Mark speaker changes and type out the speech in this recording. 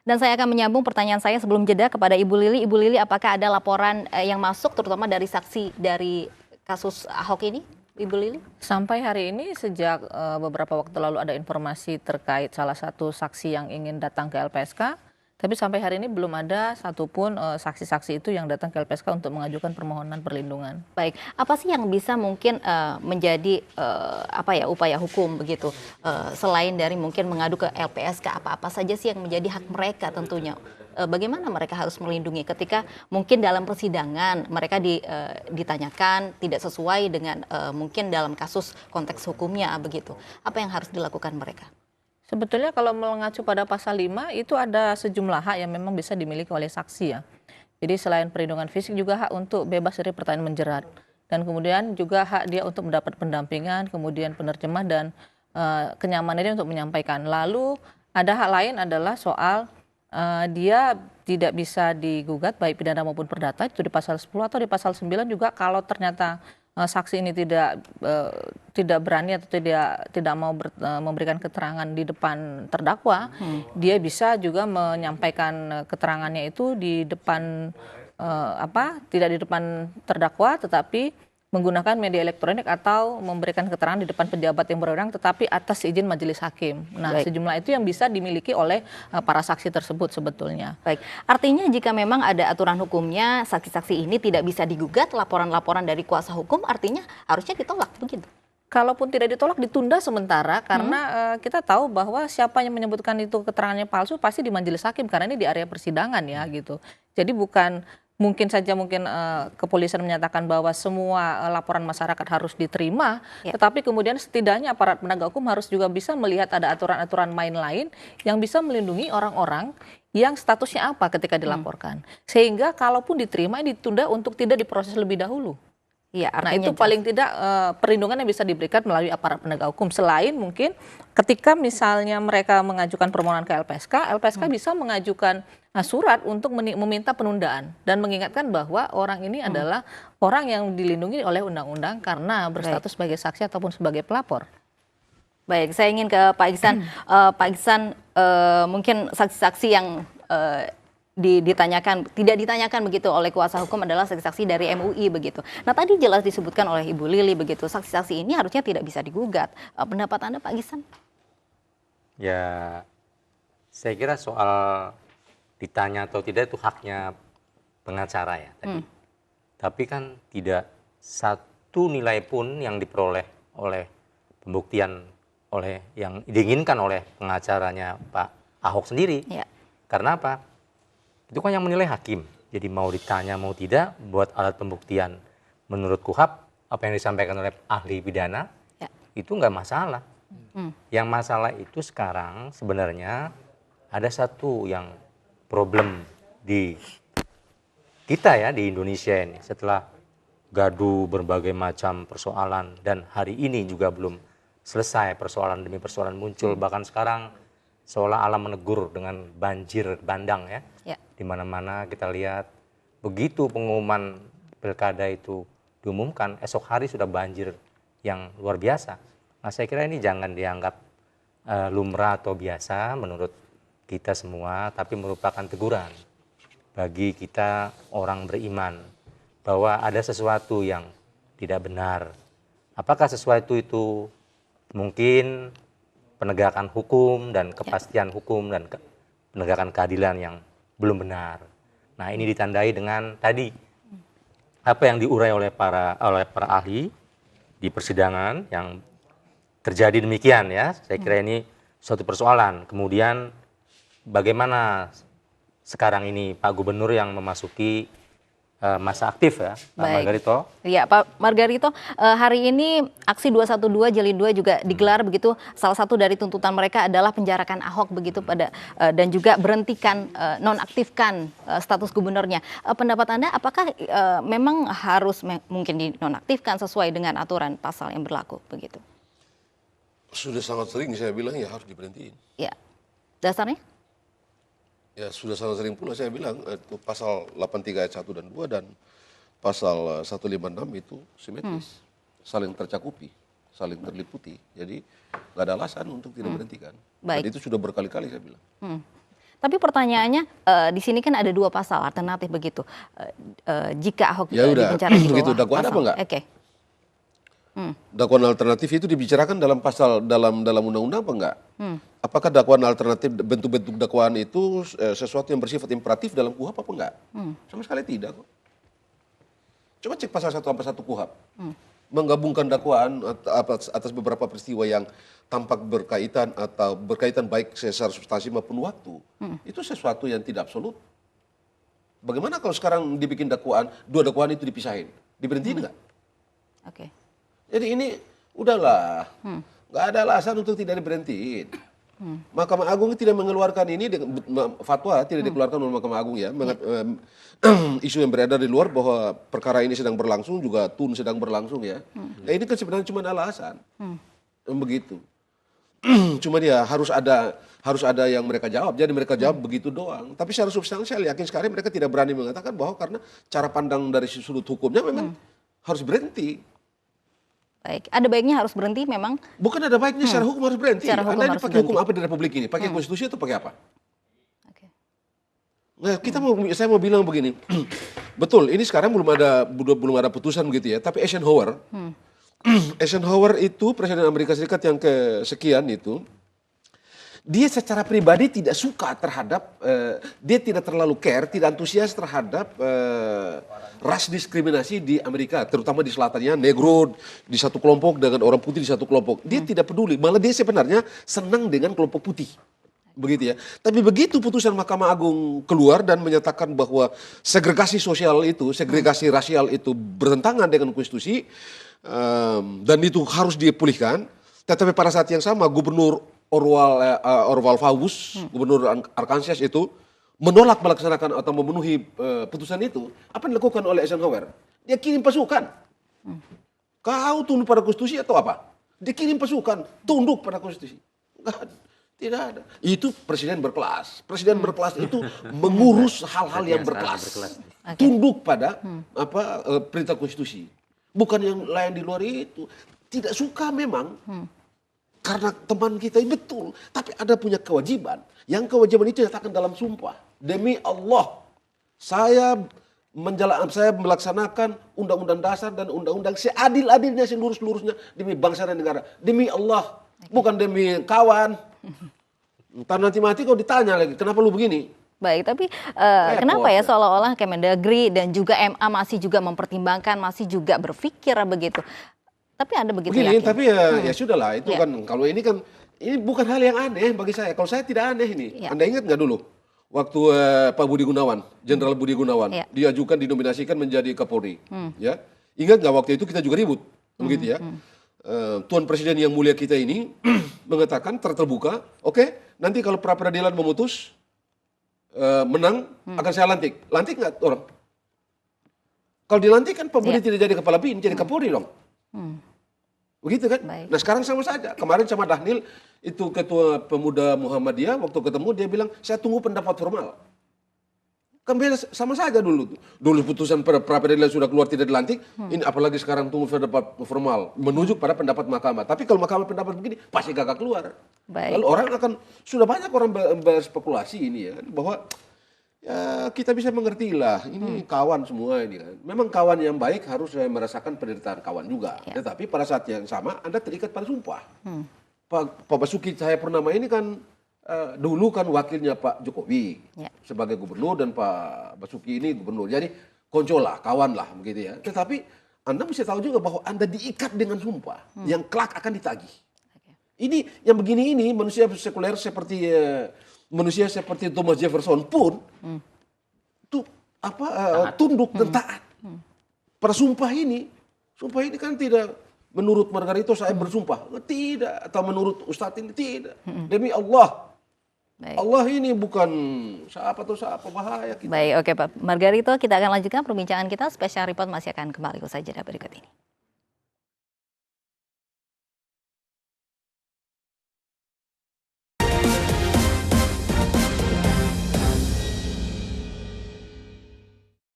Speaker 1: Dan saya akan menyambung pertanyaan saya sebelum jeda kepada Ibu Lili. Ibu Lili, apakah ada laporan yang masuk terutama dari saksi dari kasus Ahok ini, Ibu Lili?
Speaker 2: Sampai hari ini sejak beberapa waktu lalu ada informasi terkait salah satu saksi yang ingin datang ke LPSK, tapi sampai hari ini belum ada satupun saksi-saksi itu yang datang ke LPSK untuk mengajukan permohonan perlindungan.
Speaker 1: Baik, apa sih yang bisa mungkin menjadi upaya hukum begitu selain dari mungkin mengadu ke LPSK, apa-apa saja sih yang menjadi hak mereka tentunya? Bagaimana mereka harus melindungi ketika mungkin dalam persidangan mereka ditanyakan tidak sesuai dengan mungkin dalam kasus konteks hukumnya begitu. Apa yang harus dilakukan mereka?
Speaker 2: Sebetulnya kalau mengacu pada pasal 5 itu ada sejumlah hak yang memang bisa dimiliki oleh saksi ya. Jadi selain perlindungan fisik juga hak untuk bebas dari pertanyaan menjerat. Dan kemudian juga hak dia untuk mendapat pendampingan, kemudian penerjemah dan kenyamanan dia untuk menyampaikan. Lalu ada hak lain adalah soal dia tidak bisa digugat baik pidana maupun perdata, itu di pasal 10 atau di pasal 9 juga kalau ternyata saksi ini tidak berani atau tidak mau memberikan keterangan di depan terdakwa, dia bisa juga menyampaikan keterangannya itu di depan tidak di depan terdakwa tetapi menggunakan media elektronik atau memberikan keterangan di depan pejabat yang berwenang tetapi atas izin majelis hakim. Nah,
Speaker 1: Baik.
Speaker 2: sejumlah itu yang bisa dimiliki oleh para saksi tersebut sebetulnya.
Speaker 1: Baik, artinya jika memang ada aturan hukumnya, saksi-saksi ini tidak bisa digugat, laporan-laporan dari kuasa hukum artinya harusnya ditolak begitu.
Speaker 2: Kalaupun tidak ditolak ditunda sementara karena kita tahu bahwa siapa yang menyebutkan itu keterangannya palsu pasti di majelis hakim karena ini di area persidangan ya gitu. Jadi bukan mungkin kepolisian menyatakan bahwa semua laporan masyarakat harus diterima, tetapi kemudian setidaknya aparat penegak hukum harus juga bisa melihat ada aturan-aturan main lain yang bisa melindungi orang-orang yang statusnya apa ketika dilaporkan. Sehingga kalaupun diterima ini ditunda untuk tidak diproses lebih dahulu.
Speaker 1: Iya,
Speaker 2: Nah
Speaker 1: artinya
Speaker 2: itu paling tidak perlindungan yang bisa diberikan melalui aparat penegak hukum. Selain mungkin ketika misalnya mereka mengajukan permohonan ke LPSK, LPSK bisa mengajukan surat untuk meminta penundaan dan mengingatkan bahwa orang ini adalah orang yang dilindungi oleh undang-undang karena berstatus sebagai saksi ataupun sebagai pelapor.
Speaker 1: Baik, saya ingin ke Pak Iksan. Pak Iksan, mungkin saksi-saksi yang tidak ditanyakan begitu oleh kuasa hukum adalah saksi-saksi dari MUI begitu. Nah tadi jelas disebutkan oleh Ibu Lili begitu, saksi-saksi ini harusnya tidak bisa digugat. Pendapat Anda Pak Iksan?
Speaker 3: Ya, saya kira soal ditanya atau tidak itu haknya pengacara ya tadi. Tapi kan tidak satu nilai pun yang diperoleh oleh pembuktian oleh yang diinginkan oleh pengacaranya Pak Ahok sendiri.
Speaker 1: Ya.
Speaker 3: Karena apa? Itu kan yang menilai hakim. Jadi mau ditanya mau tidak buat alat pembuktian menurut KUHAP apa yang disampaikan oleh ahli pidana itu nggak masalah. Yang masalah itu sekarang sebenarnya ada satu yang problem di kita ya di Indonesia ini setelah gaduh berbagai macam persoalan dan hari ini juga belum selesai persoalan demi persoalan muncul bahkan sekarang seolah alam menegur dengan banjir bandang ya. Di mana-mana kita lihat begitu pengumuman pilkada itu diumumkan esok hari sudah banjir yang luar biasa. Nah saya kira ini jangan dianggap lumrah atau biasa menurut kita semua tapi merupakan teguran bagi kita orang beriman bahwa ada sesuatu yang tidak benar. Apakah sesuatu itu mungkin penegakan hukum dan kepastian hukum dan penegakan keadilan yang belum benar. Nah ini ditandai dengan tadi apa yang diurai oleh para ahli di persidangan yang terjadi demikian ya. Saya kira ini suatu persoalan. Kemudian bagaimana sekarang ini Pak Gubernur yang memasuki masa aktif ya, Pak Margarito.
Speaker 1: Iya, Pak Margarito, hari ini aksi 212 Jilid 2 juga digelar begitu. Salah satu dari tuntutan mereka adalah penjarakan Ahok begitu dan juga berhentikan nonaktifkan status gubernurnya. Pendapat Anda apakah memang harus mungkin dinonaktifkan sesuai dengan aturan pasal yang berlaku begitu?
Speaker 4: Sudah sangat sering saya bilang ya harus diberhentiin.
Speaker 1: Ya. Dasarnya?
Speaker 4: Ya sudah sangat sering pula saya bilang itu pasal 83 ayat 1 dan 2 dan pasal 156 itu simetris, saling tercakupi, saling terliputi. Jadi nggak ada alasan untuk tidak berhentikan. Dan itu sudah berkali-kali saya bilang.
Speaker 1: Tapi pertanyaannya di sini kan ada 2 pasal alternatif begitu. Jika Ahok
Speaker 4: Ya udah,
Speaker 1: dipenjara di
Speaker 4: begitu.
Speaker 1: bawah
Speaker 4: Dakwaan apa
Speaker 1: pasal.
Speaker 4: enggak?
Speaker 1: Oke.
Speaker 4: Dakwaan alternatif itu dibicarakan dalam pasal dalam undang-undang apa enggak? Apakah dakwaan alternatif bentuk-bentuk dakwaan itu sesuatu yang bersifat imperatif dalam KUHP apa enggak? Sama sekali tidak kok. Coba cek pasal 1 sampai 1 KUHP. Menggabungkan dakwaan atas beberapa peristiwa yang tampak berkaitan atau berkaitan baik secara substansi maupun waktu. Itu sesuatu yang tidak absolut. Bagaimana kalau sekarang dibikin dakwaan, 2 dakwaan itu dipisahin? Diberhentiin enggak?
Speaker 1: Oke.
Speaker 4: Jadi ini udahlah, nggak ada alasan untuk tidak diberhentiin. Mahkamah Agung tidak mengeluarkan ini fatwa tidak dikeluarkan oleh Mahkamah Agung ya. Isu yang beredar di luar bahwa perkara ini sedang berlangsung juga tun sedang berlangsung ya. Nah, ini kan sebenarnya cuma alasan, begitu. Cuma dia harus ada yang mereka jawab. Jadi mereka jawab begitu doang. Tapi secara substansial yakin sekali mereka tidak berani mengatakan bahwa karena cara pandang dari sudut hukumnya memang harus berhenti.
Speaker 1: Baik, ada baiknya harus berhenti memang.
Speaker 4: Bukan ada baiknya secara hukum harus berhenti.
Speaker 1: Secara hukum
Speaker 4: Anda ini
Speaker 1: harus
Speaker 4: pakai hukum
Speaker 1: berhenti.
Speaker 4: apa di Republik ini? Pakai konstitusi atau pakai apa?
Speaker 1: Oke.
Speaker 4: Nah, saya mau bilang begini. Betul, ini sekarang belum ada putusan begitu ya. Tapi Eisenhower, Eisenhower itu presiden Amerika Serikat yang kesekian itu, dia secara pribadi tidak suka terhadap, dia tidak terlalu care, tidak antusias terhadap ras diskriminasi di Amerika, terutama di selatannya, negro di satu kelompok dengan orang putih di satu kelompok. Dia tidak peduli, malah dia sebenarnya senang dengan kelompok putih. Begitu ya. Tapi begitu putusan Mahkamah Agung keluar dan menyatakan bahwa segregasi sosial itu, segregasi rasial itu bertentangan dengan konstitusi, dan itu harus dipulihkan, tetapi pada saat yang sama Gubernur Orval Faubus, Gubernur Arkansas itu menolak melaksanakan atau memenuhi putusan itu. Apa yang dilakukan oleh Eisenhower? Dia kirim pasukan. Kau tunduk pada konstitusi atau apa? Dia kirim pasukan, tunduk pada konstitusi. Tidak ada. Itu presiden berkelas. Presiden berkelas itu mengurus hal-hal yang berkelas. Tunduk pada perintah konstitusi. Bukan yang lain di luar itu. Tidak suka memang. Karena teman kita ini betul, tapi ada punya kewajiban. Yang kewajiban itu dinyatakan dalam sumpah. Demi Allah, saya melaksanakan undang-undang dasar dan undang-undang seadil-adilnya, selurus-lurusnya demi bangsa dan negara. Demi Allah, bukan demi kawan. Entar nanti mati kau ditanya lagi, kenapa lu begini?
Speaker 1: Baik, tapi kenapa ya seolah-olah Kemendagri dan juga MA masih juga mempertimbangkan, masih juga berpikir begitu. Tapi Anda begitu
Speaker 4: begini,
Speaker 1: yakin?
Speaker 4: tapi ya sudahlah, itu kan kalau ini kan ini bukan hal yang aneh bagi saya. Kalau saya tidak aneh ini.
Speaker 1: Ya.
Speaker 4: Anda ingat nggak dulu waktu Pak Budi Gunawan, Jenderal Budi Gunawan, diajukan dinominasikan menjadi Kapolri, ya. Ingat nggak waktu itu kita juga ribut, begitu ya. Tuan Presiden yang mulia kita ini mengatakan terbuka, oke, nanti kalau pra peradilan memutus menang akan saya lantik. Lantik nggak orang? Kalau dilantik kan Pak Budi tidak jadi kepala BIN, jadi Kapolri dong. Begitu kan?
Speaker 1: Baik.
Speaker 4: Nah sekarang sama saja. Kemarin sama Dhanil, itu ketua pemuda Muhammadiyah, waktu ketemu dia bilang, saya tunggu pendapat formal. Kan beda sama saja dulu. Dulu putusan pra peradilan sudah keluar tidak dilantik, ini apalagi sekarang tunggu pendapat formal. Menunjuk pada pendapat mahkamah. Tapi kalau mahkamah pendapat begini, pasti gagak keluar.
Speaker 1: Baik.
Speaker 4: Lalu orang sudah banyak orang berspekulasi ini ya, bahwa ya kita bisa mengerti lah, ini kawan semua ini kan. Memang kawan yang baik harus merasakan penderitaan kawan juga.
Speaker 1: Ya.
Speaker 4: Tetapi pada saat yang sama Anda terikat pada sumpah. Pak Basuki Cahayapurnama ini kan dulu kan wakilnya Pak Jokowi sebagai gubernur dan Pak Basuki ini gubernur. Jadi konco lah, kawan lah begitu ya. Tetapi Anda mesti tahu juga bahwa Anda diikat dengan sumpah yang kelak akan ditagih. Ini yang begini ini manusia sekuler seperti manusia seperti Thomas Jefferson pun tunduk dan taat pada sumpah ini. Sumpah ini kan tidak menurut Margarito saya bersumpah, tidak, atau menurut Ustadz ini tidak. Demi Allah.
Speaker 1: Baik.
Speaker 4: Allah ini bukan siapa atau siapa, bahaya kita.
Speaker 1: Baik, oke Pak Margarito, kita akan lanjutkan perbincangan kita. Special Report masih akan kembali usai jeda berikut ini.